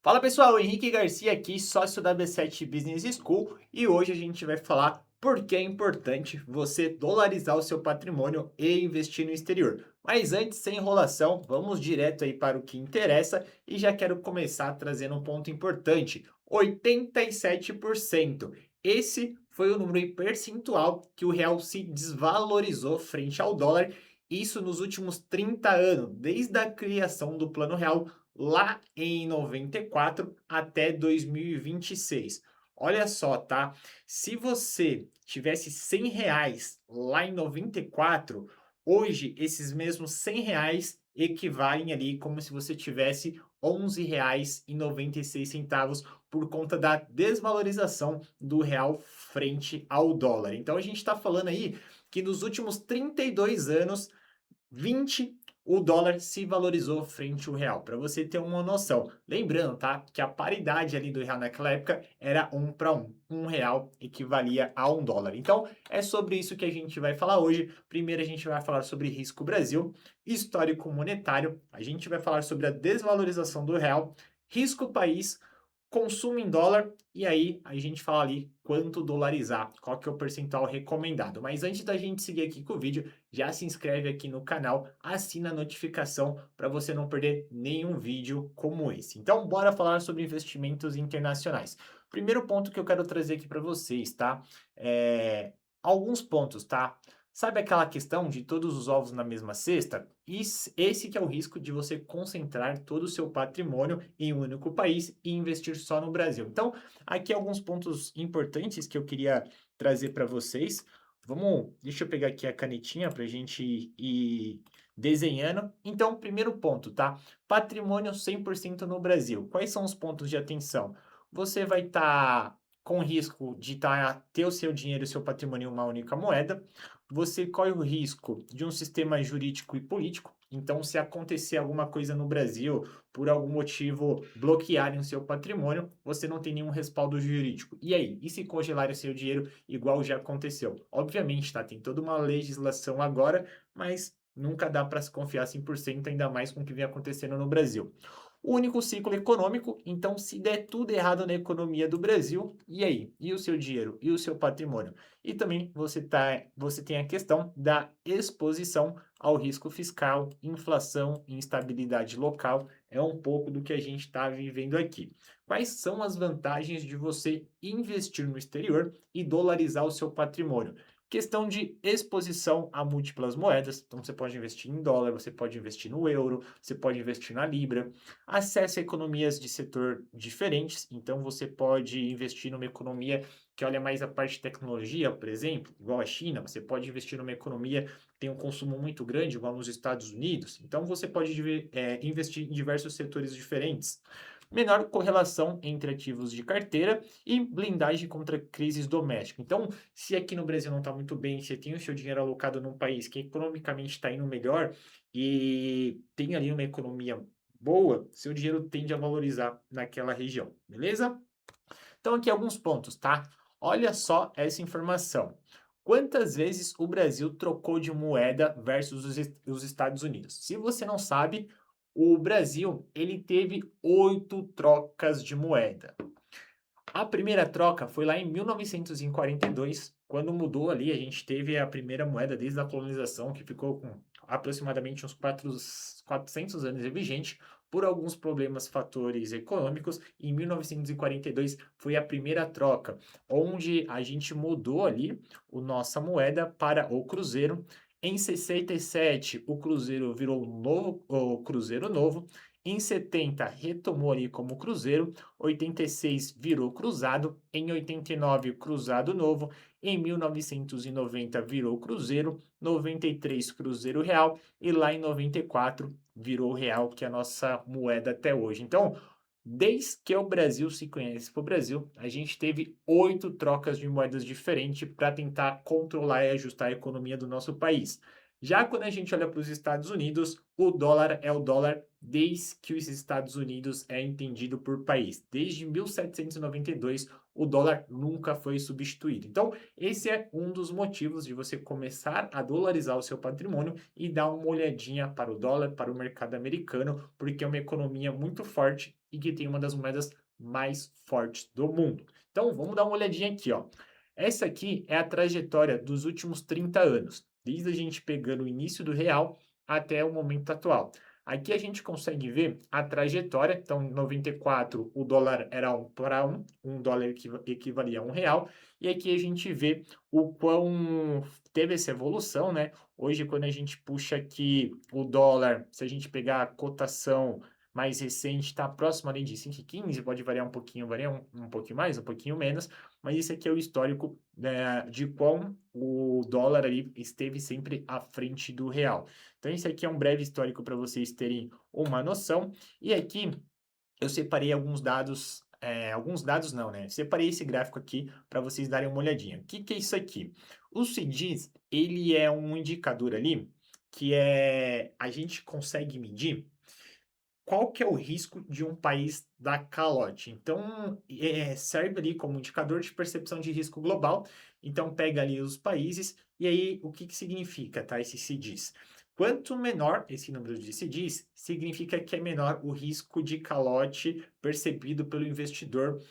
Fala pessoal, Henrique Garcia aqui, sócio da B7 Business School, e hoje a gente vai falar por que é importante você dolarizar o seu patrimônio e investir no exterior. Mas antes, sem enrolação, vamos direto aí para o que interessa e já quero começar trazendo um ponto importante: 87%. Esse foi o número em percentual que o real se desvalorizou frente ao dólar, isso nos últimos 30 anos, desde a criação do Plano Real lá em 94 até 2026. Olha só, tá? Se você tivesse R$ 100 lá em 94, hoje esses mesmos R$ 100 equivalem ali como se você tivesse R$ 11,96 por conta da desvalorização do real frente ao dólar. Então a gente está falando aí que nos últimos 32 anos 20, o dólar se valorizou frente ao real, para você ter uma noção. Lembrando, tá, que a paridade ali do real naquela época era 1 para 1. R$ 1 equivalia a $1. Então, é sobre isso que a gente vai falar hoje. Primeiro, a gente vai falar sobre risco Brasil, histórico monetário, a gente vai falar sobre a desvalorização do real, risco país, consumo em dólar, e aí a gente fala ali quanto dolarizar, qual que é o percentual recomendado. Mas antes da gente seguir aqui com o vídeo, já se inscreve aqui no canal, assina a notificação para você não perder nenhum vídeo como esse. Então, bora falar sobre investimentos internacionais. Primeiro ponto que eu quero trazer aqui para vocês, tá? Alguns pontos, tá? Sabe aquela questão de todos os ovos na mesma cesta? Esse que é o risco de você concentrar todo o seu patrimônio em um único país e investir só no Brasil. Então, aqui alguns pontos importantes que eu queria trazer para vocês. Deixa eu pegar aqui a canetinha para a gente ir desenhando. Então, primeiro ponto, tá? Patrimônio 100% no Brasil. Quais são os pontos de atenção? Você vai estar com risco de ter o seu dinheiro e o seu patrimônio em uma única moeda. Você corre o risco de um sistema jurídico e político. Então, se acontecer alguma coisa no Brasil, por algum motivo bloquearem o seu patrimônio, você não tem nenhum respaldo jurídico. E aí? E se congelarem o seu dinheiro, igual já aconteceu? Obviamente, tá? Tem toda uma legislação agora, mas nunca dá para se confiar 100%, ainda mais com o que vem acontecendo no Brasil. O único ciclo econômico, então, se der tudo errado na economia do Brasil, e aí? E o seu dinheiro? E o seu patrimônio? E também você tem a questão da exposição ao risco fiscal, inflação, instabilidade local. É um pouco do que a gente está vivendo aqui. Quais são as vantagens de você investir no exterior e dolarizar o seu patrimônio? Questão de exposição a múltiplas moedas. Então, você pode investir em dólar, você pode investir no euro, você pode investir na libra. Acesso a economias de setor diferentes. Então, você pode investir numa economia que olha mais a parte de tecnologia, por exemplo, igual a China. Você pode investir numa economia que tem um consumo muito grande, igual nos Estados Unidos. Então, você pode investir em diversos setores diferentes. Menor correlação entre ativos de carteira e blindagem contra crises domésticas. Então, se aqui no Brasil não está muito bem, você tem o seu dinheiro alocado num país que economicamente está indo melhor e tem ali uma economia boa, seu dinheiro tende a valorizar naquela região, beleza? Então, aqui alguns pontos, tá? Olha só essa informação. Quantas vezes o Brasil trocou de moeda versus os Estados Unidos? Se você não sabe, o Brasil ele teve 8 trocas de moeda. A primeira troca foi lá em 1942, quando mudou ali, a gente teve a primeira moeda desde a colonização, que ficou com aproximadamente uns 400 anos vigente, por alguns problemas, fatores econômicos. Em 1942 foi a primeira troca, onde a gente mudou ali a nossa moeda para o cruzeiro. Em 67, o cruzeiro virou o cruzeiro novo. Em 70, retomou ali como cruzeiro. 86 virou cruzado, em 89 cruzado novo, em 1990 virou cruzeiro, 93 cruzeiro real e lá em 94 virou real, que é a nossa moeda até hoje. Então, desde que o Brasil se conhece para o Brasil, a gente teve 8 trocas de moedas diferentes para tentar controlar e ajustar a economia do nosso país. Já quando a gente olha para os Estados Unidos, o dólar é o dólar desde que os Estados Unidos é entendido por país. Desde 1792, o dólar nunca foi substituído. Então, esse é um dos motivos de você começar a dolarizar o seu patrimônio e dar uma olhadinha para o dólar, para o mercado americano, porque é uma economia muito forte e que tem uma das moedas mais fortes do mundo. Então, vamos dar uma olhadinha aqui, ó. Essa aqui é a trajetória dos últimos 30 anos, desde a gente pegando o início do real até o momento atual. Aqui a gente consegue ver a trajetória. Então, em 94, o dólar era 1 para 1, $1 equivalia a R$ 1. E aqui a gente vê o quão teve essa evolução, né? Hoje, quando a gente puxa aqui o dólar, se a gente pegar a cotação mais recente, está próximo ali de 5,15, pode variar um pouquinho, varia um pouquinho mais, um pouquinho menos, mas esse aqui é o histórico, né, de quão o dólar ali esteve sempre à frente do real. Então, esse aqui é um breve histórico para vocês terem uma noção. E aqui eu separei alguns dados não, né? Separei esse gráfico aqui para vocês darem uma olhadinha. O que que é isso aqui? O CDIs, ele é um indicador ali que a gente consegue medir qual que é o risco de um país dar calote. Então, serve ali como indicador de percepção de risco global. Então, pega ali os países e aí o que que significa, tá? Esse CDIs. Quanto menor esse número de CDIs, significa que é menor o risco de calote percebido pelo investidor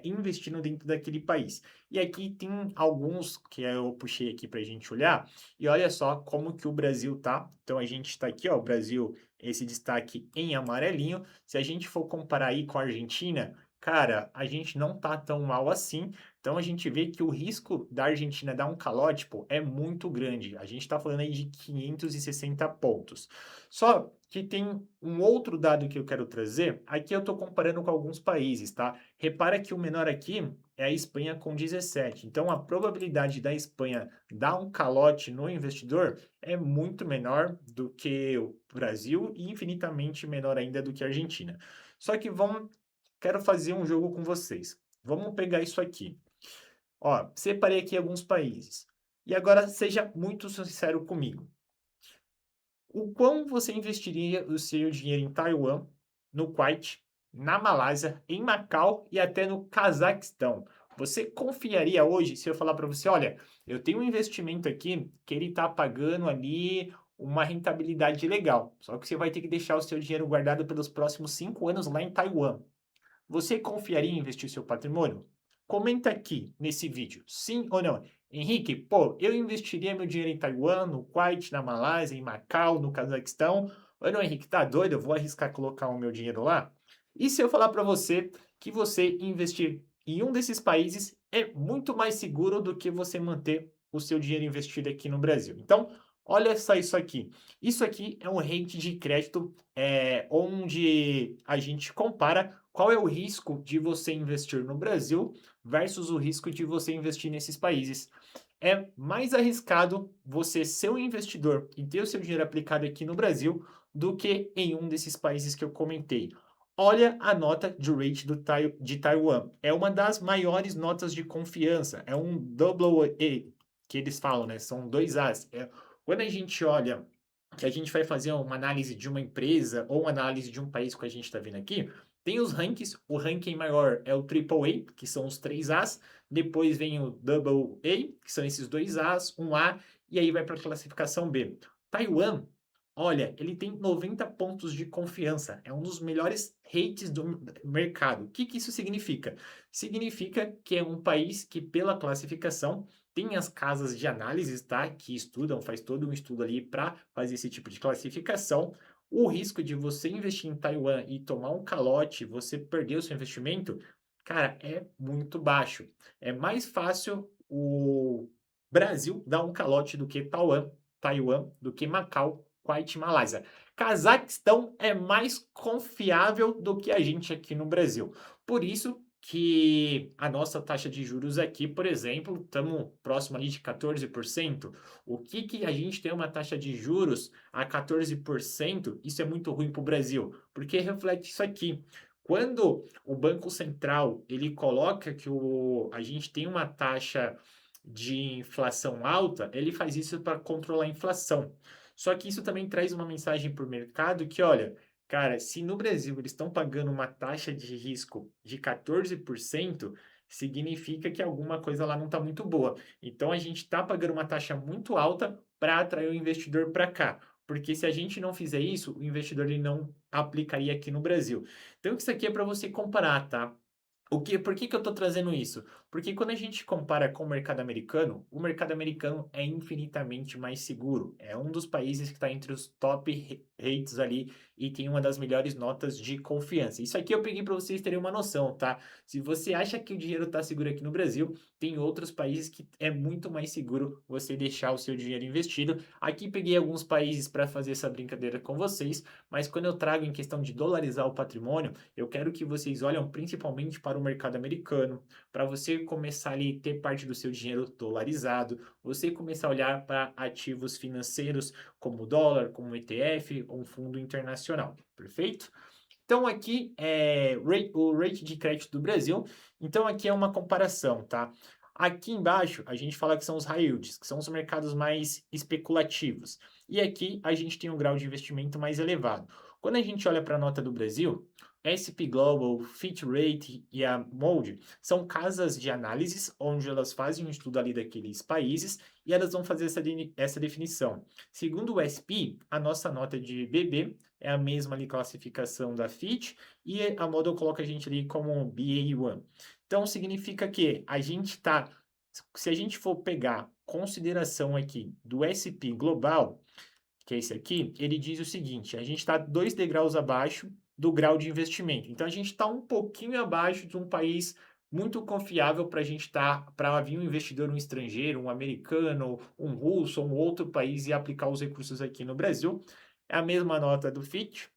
investindo dentro daquele país. E aqui tem alguns que eu puxei aqui para a gente olhar. E olha só como que o Brasil tá. Então, a gente está aqui, ó, o Brasil, esse destaque em amarelinho. Se a gente for comparar aí com a Argentina, cara, a gente não tá tão mal assim. Então a gente vê que o risco da Argentina dar um calote, pô, é muito grande. A gente tá falando aí de 560 pontos. Só que tem um outro dado que eu quero trazer. Aqui eu tô comparando com alguns países, tá? Repara que o menor aqui é a Espanha com 17. Então a probabilidade da Espanha dar um calote no investidor é muito menor do que o Brasil e infinitamente menor ainda do que a Argentina. Só que quero fazer um jogo com vocês. Vamos pegar isso aqui. Ó, separei aqui alguns países. E agora seja muito sincero comigo. O quão você investiria o seu dinheiro em Taiwan, no Kuwait, na Malásia, em Macau e até no Cazaquistão? Você confiaria hoje se eu falar para você, olha, eu tenho um investimento aqui que ele está pagando ali uma rentabilidade legal, só que você vai ter que deixar o seu dinheiro guardado pelos próximos 5 anos lá em Taiwan. Você confiaria em investir seu patrimônio? Comenta aqui nesse vídeo, sim ou não. Henrique, pô, eu investiria meu dinheiro em Taiwan, no Kuwait, na Malásia, em Macau, no Cazaquistão. Ou não, Henrique, tá doido? Eu vou arriscar colocar o meu dinheiro lá? E se eu falar para você que você investir em um desses países é muito mais seguro do que você manter o seu dinheiro investido aqui no Brasil? Então, olha só isso aqui. Isso aqui é um rate de crédito onde a gente compara qual é o risco de você investir no Brasil versus o risco de você investir nesses países. É mais arriscado você ser um investidor e ter o seu dinheiro aplicado aqui no Brasil do que em um desses países que eu comentei. Olha a nota de rate de Taiwan. É uma das maiores notas de confiança. É um double A, que eles falam, né? São dois As. Quando a gente olha que a gente vai fazer uma análise de uma empresa ou uma análise de um país que a gente está vendo aqui, tem os rankings. O ranking maior é o Triple A, que são os 3 As. Depois vem o Double A, que são esses 2 As, um A, e aí vai para a classificação B. Taiwan, olha, ele tem 90 pontos de confiança. É um dos melhores rates do mercado. O que que isso significa? Significa que é um país que, pela classificação, tem as casas de análise, tá? Que estudam, faz todo um estudo ali para fazer esse tipo de classificação. O risco de você investir em Taiwan e tomar um calote, você perder o seu investimento, cara, é muito baixo. É mais fácil o Brasil dar um calote do que Taiwan, do que Macau, Kuwait e Malásia. Cazaquistão é mais confiável do que a gente aqui no Brasil. Por isso que a nossa taxa de juros aqui, por exemplo, estamos próximo ali de 14%. O que que a gente tem uma taxa de juros a 14%? Isso é muito ruim para o Brasil, porque reflete isso aqui. Quando o Banco Central ele coloca que a gente tem uma taxa de inflação alta, ele faz isso para controlar a inflação. Só que isso também traz uma mensagem para o mercado que, olha, cara, se no Brasil eles estão pagando uma taxa de risco de 14%, significa que alguma coisa lá não está muito boa. Então a gente está pagando uma taxa muito alta para atrair o investidor para cá. porque se a gente não fizer isso, o investidor ele não aplicaria aqui no Brasil. Então isso aqui é para você comparar, tá? Por que que eu estou trazendo isso? Porque quando a gente compara com o mercado americano é infinitamente mais seguro. É um dos países que está entre os top rates ali e tem uma das melhores notas de confiança. Isso aqui eu peguei para vocês terem uma noção, tá? Se você acha que o dinheiro está seguro aqui no Brasil, tem outros países que é muito mais seguro você deixar o seu dinheiro investido. Aqui peguei alguns países para fazer essa brincadeira com vocês, mas quando eu trago em questão de dolarizar o patrimônio, eu quero que vocês olhem principalmente para o mercado americano, para você começar ali ter parte do seu dinheiro dolarizado, você começar a olhar para ativos financeiros como o dólar, como o ETF ou um fundo internacional, perfeito? Então aqui é o rate de crédito do Brasil. Então aqui é uma comparação, tá? Aqui embaixo a gente fala que são os high yields, que são os mercados mais especulativos. E aqui a gente tem um grau de investimento mais elevado. Quando a gente olha para a nota do Brasil, S&P Global, Fitch Rate e a Moody são casas de análises onde elas fazem um estudo ali daqueles países e elas vão fazer essa definição. Segundo o SP, a nossa nota de BB é a mesma ali classificação da Fitch e a Model coloca a gente ali como BA1. Então significa que a gente está, se a gente for pegar consideração aqui do SP Global, que é esse aqui, ele diz o seguinte: a gente está 2 degraus abaixo do grau de investimento. Então a gente está um pouquinho abaixo de um país muito confiável para a gente estar, para vir um investidor, um estrangeiro, um americano, um russo ou um outro país e aplicar os recursos aqui no Brasil. É a mesma nota do Fitch.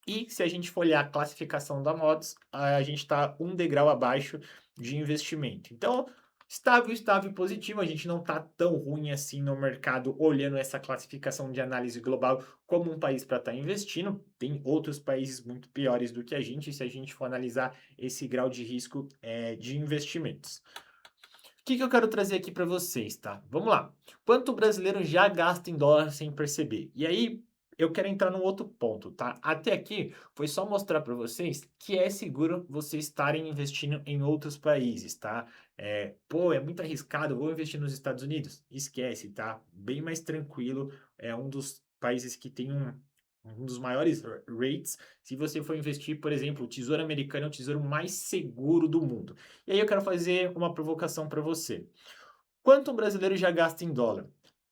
E se a gente for olhar a classificação da Modos, a gente está 1 degrau abaixo de investimento. Então, estável, estável e positivo, a gente não está tão ruim assim no mercado, olhando essa classificação de análise global como um país para estar investindo. Tem outros países muito piores do que a gente, se a gente for analisar esse grau de risco de investimentos. O que eu quero trazer aqui para vocês, tá? Vamos lá. Quanto o brasileiro já gasta em dólar sem perceber? E aí, eu quero entrar num outro ponto, tá? Até aqui foi só mostrar para vocês que é seguro vocês estarem investindo em outros países, tá? É muito arriscado, vou investir nos Estados Unidos? Esquece, tá? Bem mais tranquilo, é um dos países que tem um dos maiores rates. Se você for investir, por exemplo, o Tesouro Americano é o tesouro mais seguro do mundo. E aí eu quero fazer uma provocação para você. Quanto um brasileiro já gasta em dólar?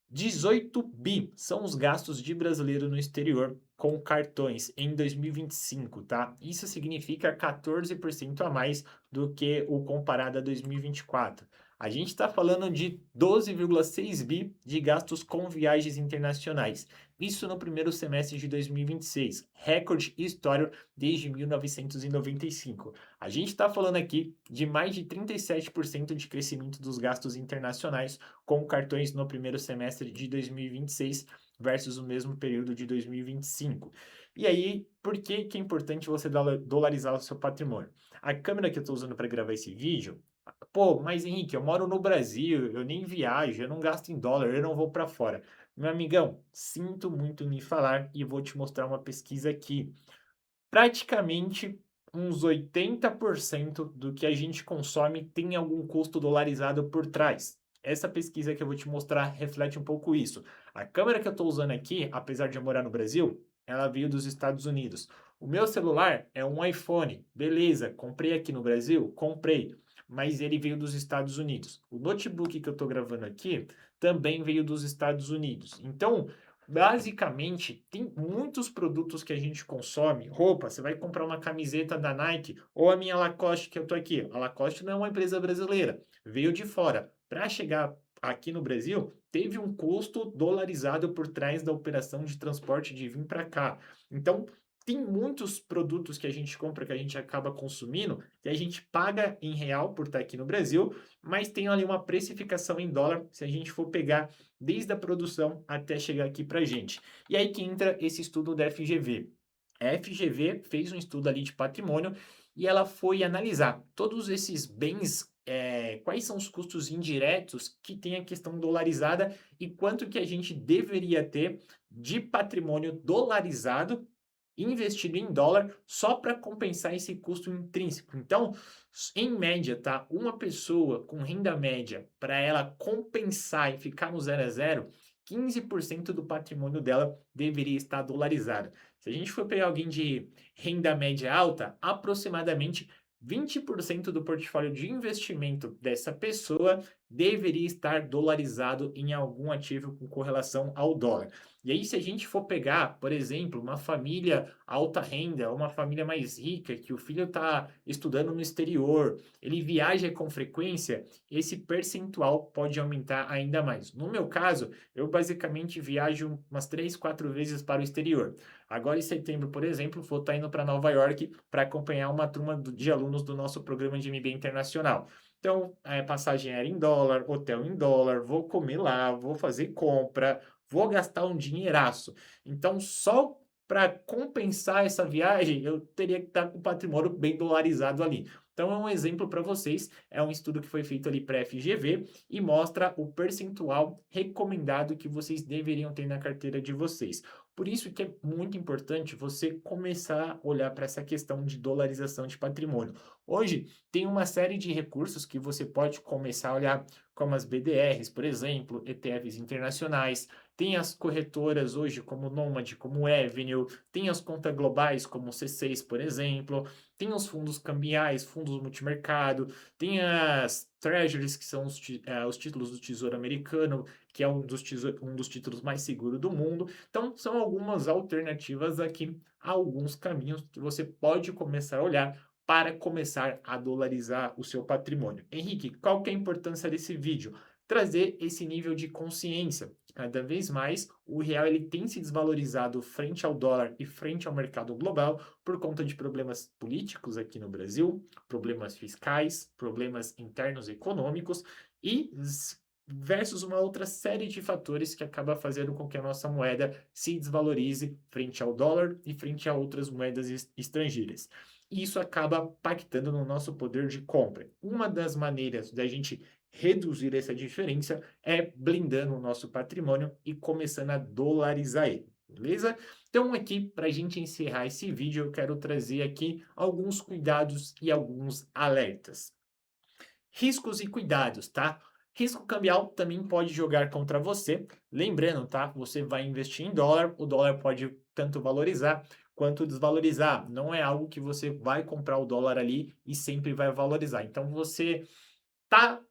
18 bi são os gastos de brasileiro no exterior com cartões em 2025, tá? Isso significa 14% a mais do que o comparado a 2024. A gente está falando de 12,6 bi de gastos com viagens internacionais. Isso no primeiro semestre de 2026, recorde histórico desde 1995. A gente está falando aqui de mais de 37% de crescimento dos gastos internacionais com cartões no primeiro semestre de 2026 versus o mesmo período de 2025. E aí, por que que é importante você dolarizar o seu patrimônio? A câmera que eu estou usando para gravar esse vídeo, pô, mas Henrique, eu moro no Brasil, eu nem viajo, eu não gasto em dólar, eu não vou para fora. Meu amigão, sinto muito em falar e vou te mostrar uma pesquisa aqui. Praticamente uns 80% do que a gente consome tem algum custo dolarizado por trás. Essa pesquisa que eu vou te mostrar reflete um pouco isso. A câmera que eu estou usando aqui, apesar de eu morar no Brasil, ela veio dos Estados Unidos. O meu celular é um iPhone. Beleza, comprei aqui no Brasil? Comprei. Mas ele veio dos Estados Unidos. O notebook que eu estou gravando aqui também veio dos Estados Unidos. Então, basicamente, tem muitos produtos que a gente consome. Roupa, você vai comprar uma camiseta da Nike ou a minha Lacoste que eu tô aqui. A Lacoste não é uma empresa brasileira, veio de fora. Para chegar aqui no Brasil, teve um custo dolarizado por trás da operação de transporte de vir para cá. Então, tem muitos produtos que a gente compra, que a gente acaba consumindo, e a gente paga em real por estar aqui no Brasil, mas tem ali uma precificação em dólar, se a gente for pegar desde a produção até chegar aqui para a gente. E aí que entra esse estudo da FGV. A FGV fez um estudo ali de patrimônio e ela foi analisar todos esses bens, quais são os custos indiretos que tem a questão dolarizada e quanto que a gente deveria ter de patrimônio dolarizado investido em dólar só para compensar esse custo intrínseco. Então, em média, tá? Uma pessoa com renda média, para ela compensar e ficar no 0 a 0, 15% do patrimônio dela deveria estar dolarizado. Se a gente for pegar alguém de renda média alta, aproximadamente 20% do portfólio de investimento dessa pessoa deveria estar dolarizado em algum ativo com correlação ao dólar. E aí, se a gente for pegar, por exemplo, uma família alta renda, uma família mais rica, que o filho está estudando no exterior, ele viaja com frequência, esse percentual pode aumentar ainda mais. No meu caso, eu basicamente viajo umas 3, 4 vezes para o exterior. Agora, em setembro, por exemplo, vou estar indo para Nova York para acompanhar uma turma de alunos do nosso programa de MBA Internacional. Então, passagem aérea em dólar, hotel em dólar, vou comer lá, vou fazer compra, vou gastar um dinheiraço. Então, só para compensar essa viagem, eu teria que estar com o patrimônio bem dolarizado ali. Então, é um exemplo para vocês. É um estudo que foi feito ali para a FGV e mostra o percentual recomendado que vocês deveriam ter na carteira de vocês. Por isso que é muito importante você começar a olhar para essa questão de dolarização de patrimônio. Hoje, tem uma série de recursos que você pode começar a olhar, como as BDRs, por exemplo, ETFs internacionais, tem as corretoras hoje como Nomad, como Avenue, tem as contas globais como o C6, por exemplo, tem os fundos cambiais, fundos multimercado, tem as Treasuries, que são os títulos do Tesouro Americano, que é um dos títulos mais seguros do mundo. Então, são algumas alternativas aqui, alguns caminhos que você pode começar a olhar para começar a dolarizar o seu patrimônio. Henrique, qual que é a importância desse vídeo? Trazer esse nível de consciência. Cada vez mais, o real ele tem se desvalorizado frente ao dólar e frente ao mercado global por conta de problemas políticos aqui no Brasil, problemas fiscais, problemas internos econômicos e versus uma outra série de fatores que acaba fazendo com que a nossa moeda se desvalorize frente ao dólar e frente a outras moedas estrangeiras. Isso acaba impactando no nosso poder de compra. Uma das maneiras da gente reduzir essa diferença é blindando o nosso patrimônio e começando a dolarizar ele, beleza? Então aqui, para a gente encerrar esse vídeo, eu quero trazer aqui alguns cuidados e alguns alertas. Riscos e cuidados, tá? Risco cambial também pode jogar contra você. Lembrando, tá? Você vai investir em dólar, o dólar pode tanto valorizar quanto desvalorizar. Não é algo que você vai comprar o dólar ali e sempre vai valorizar. Então você está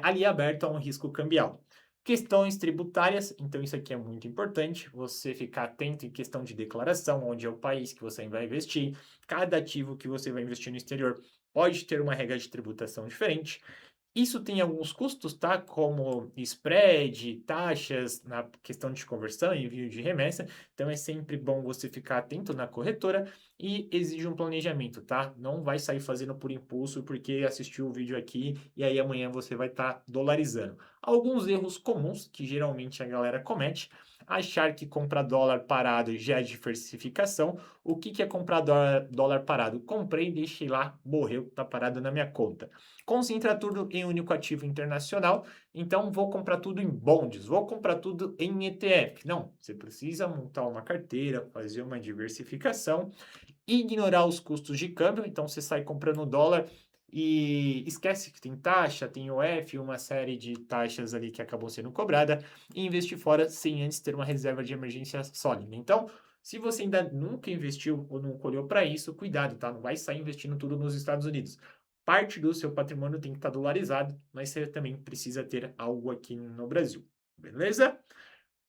ali aberto a um risco cambial. Questões tributárias, então isso aqui é muito importante, você ficar atento em questão de declaração, onde é o país que você vai investir, cada ativo que você vai investir no exterior pode ter uma regra de tributação diferente. Isso tem alguns custos, tá? Como spread, taxas na questão de conversão e envio de remessa. Então é sempre bom você ficar atento na corretora e exige um planejamento, tá? Não vai sair fazendo por impulso porque assistiu o vídeo aqui e aí amanhã você vai estar dolarizando. Alguns erros comuns que geralmente a galera comete: achar que comprar dólar parado já é diversificação. O que é comprar dólar parado? Comprei, deixei lá, morreu, tá parado na minha conta. Concentrar tudo em um único ativo internacional, então vou comprar tudo em bonds, vou comprar tudo em ETF. Não, você precisa montar uma carteira, fazer uma diversificação, ignorar os custos de câmbio, então você sai comprando dólar e esquece que tem taxa, tem OF, uma série de taxas ali que acabam sendo cobrada, e investir fora sem antes ter uma reserva de emergência sólida. Então, se você ainda nunca investiu ou nunca olhou para isso, cuidado, tá? Não vai sair investindo tudo nos Estados Unidos. Parte do seu patrimônio tem que estar dolarizado, mas você também precisa ter algo aqui no Brasil, beleza?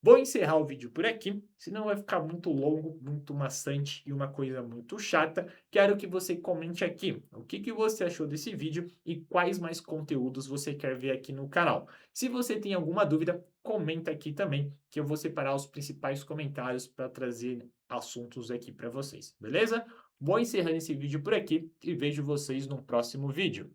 Vou encerrar o vídeo por aqui, senão vai ficar muito longo, muito maçante e uma coisa muito chata. Quero que você comente aqui o que você achou desse vídeo e quais mais conteúdos você quer ver aqui no canal. Se você tem alguma dúvida, comenta aqui também, que eu vou separar os principais comentários para trazer assuntos aqui para vocês, beleza? Vou encerrando esse vídeo por aqui e vejo vocês no próximo vídeo.